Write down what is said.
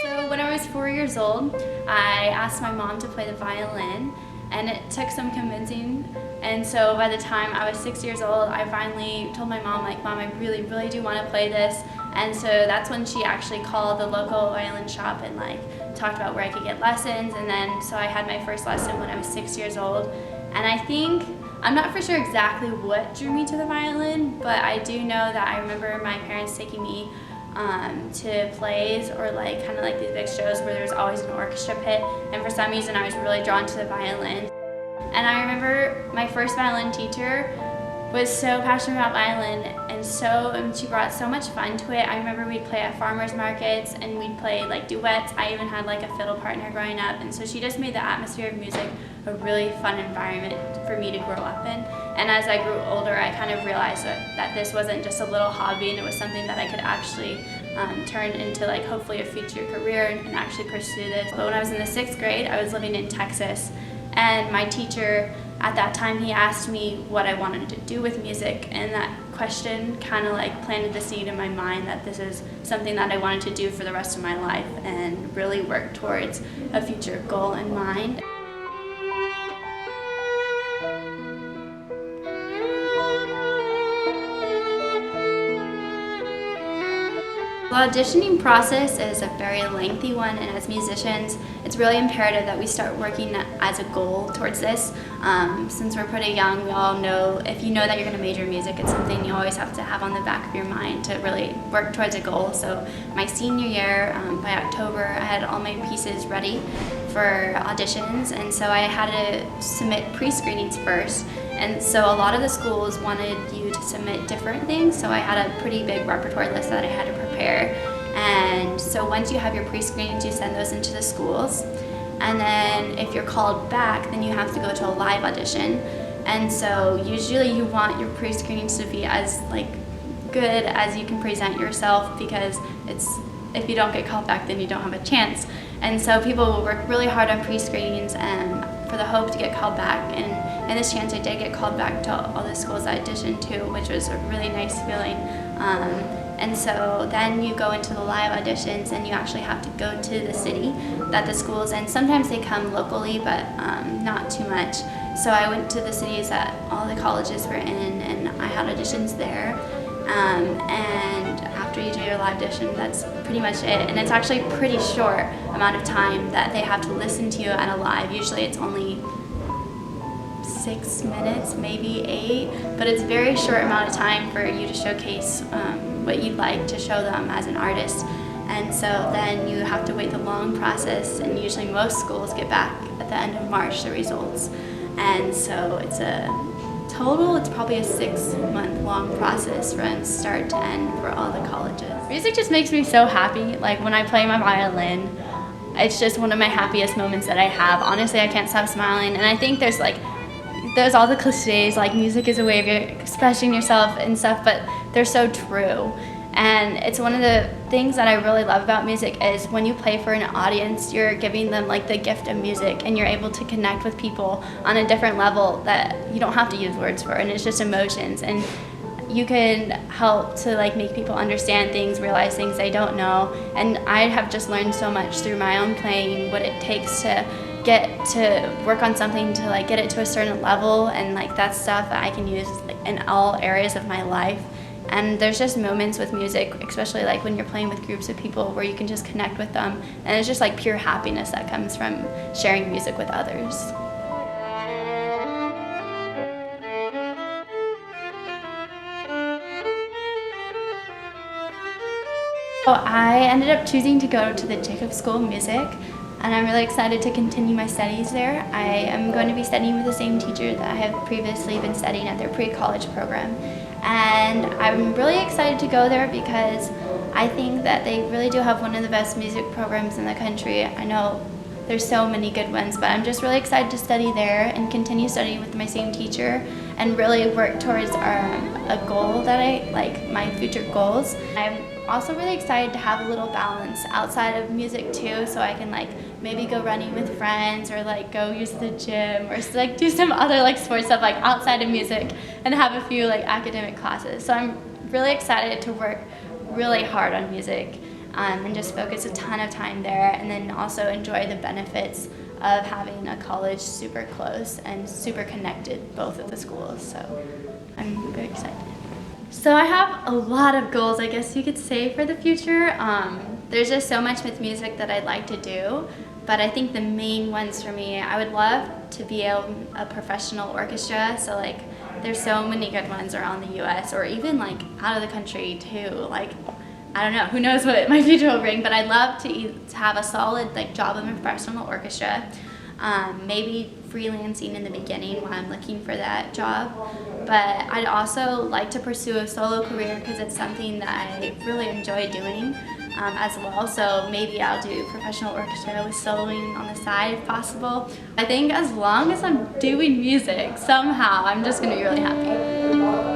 So when I was 4 years old, I asked my mom to play the violin, and it took some convincing. And so by the time I was 6 years old, I finally told my mom, like, Mom, I really, really do want to play this. And so that's when she actually called the local violin shop and like talked about where I could get lessons. And then so I had my first lesson when I was 6 years old. And I think, I'm not for sure exactly what drew me to the violin, but I do know that I remember my parents taking me to plays or like kind of like these big shows where there's always an orchestra pit, and for some reason I was really drawn to the violin. And I remember my first violin teacher was so passionate about violin, and she brought so much fun to it. I remember we'd play at farmers markets and we'd play like duets. I even had like a fiddle partner growing up, and so she just made the atmosphere of music a really fun environment for me to grow up in. And as I grew older, I kind of realized that this wasn't just a little hobby, and it was something that I could actually turn into like hopefully a future career and actually pursue this. But when I was in the 6th grade, I was living in Texas, and my teacher at that time, he asked me what I wanted to do with music, and that question kind of like planted the seed in my mind that this is something that I wanted to do for the rest of my life and really work towards a future goal in mind. The auditioning process is a very lengthy one, and as musicians, it's really imperative that we start working as a goal towards this. Since we're pretty young, we all know if you know that you're going to major in music, it's something you always have to have on the back of your mind to really work towards a goal. So my senior year, by October, I had all my pieces ready for auditions, and so I had to submit pre-screenings first. And so a lot of the schools wanted you to submit different things, so I had a pretty big repertoire list that I had to prepare. And so once you have your pre-screenings, you send those into the schools. And then if you're called back, then you have to go to a live audition. And so usually you want your pre-screenings to be as like good as you can present yourself, because if you don't get called back, then you don't have a chance. And so people will work really hard on pre-screenings for the hope to get called back. And this chance I did get called back to all the schools I auditioned to, which was a really nice feeling. And so then you go into the live auditions, and you actually have to go to the city that the schools, and sometimes they come locally, but not too much. So I went to the cities that all the colleges were in, and I had auditions there. And after you do your live audition, that's pretty much it. And it's actually a pretty short amount of time that they have to listen to you at a live. Usually it's only 6 minutes, maybe 8, but it's a very short amount of time for you to showcase what you'd like to show them as an artist. And so then you have to wait the long process, and usually most schools get back at the end of March the results. And so it's probably a 6-month long process from start to end for all the colleges. Music just makes me so happy. Like when I play my violin, it's just one of my happiest moments that I have. Honestly, I can't stop smiling, and I think there's all the cliches, like music is a way of expressing yourself and stuff, but they're so true. And it's one of the things that I really love about music is when you play for an audience, you're giving them like the gift of music, and you're able to connect with people on a different level that you don't have to use words for, and it's just emotions. And you can help to like make people understand things, realize things they don't know. And I have just learned so much through my own playing, what it takes to get to work on something to like get it to a certain level, and like that's stuff that I can use in all areas of my life. And there's just moments with music, especially like when you're playing with groups of people, where you can just connect with them, and it's just like pure happiness that comes from sharing music with others. So I ended up choosing to go to the Jacob School of Music, and I'm really excited to continue my studies there. I am going to be studying with the same teacher that I have previously been studying at their pre-college program. And I'm really excited to go there because I think that they really do have one of the best music programs in the country. I know there's so many good ones, but I'm just really excited to study there and continue studying with my same teacher and really work towards a goal that my future goals. I'm also really excited to have a little balance outside of music too, so I can maybe go running with friends, or go use the gym, or do some other sports stuff outside of music, and have a few academic classes. So I'm really excited to work really hard on music and just focus a ton of time there, and then also enjoy the benefits of having a college super close and super connected both of the schools. So I'm very excited. So I have a lot of goals, I guess you could say, for the future. There's just so much with music that I'd like to do, but I think the main ones for me, I would love to be a professional orchestra. So like, there's so many good ones around the US or even like out of the country too. Like, I don't know, who knows what my future will bring, but I'd love to have a solid like job in a professional orchestra. Maybe freelancing in the beginning while I'm looking for that job. But I'd also like to pursue a solo career because it's something that I really enjoy doing as well. So maybe I'll do professional orchestra with soloing on the side if possible. I think as long as I'm doing music, somehow I'm just going to be really happy.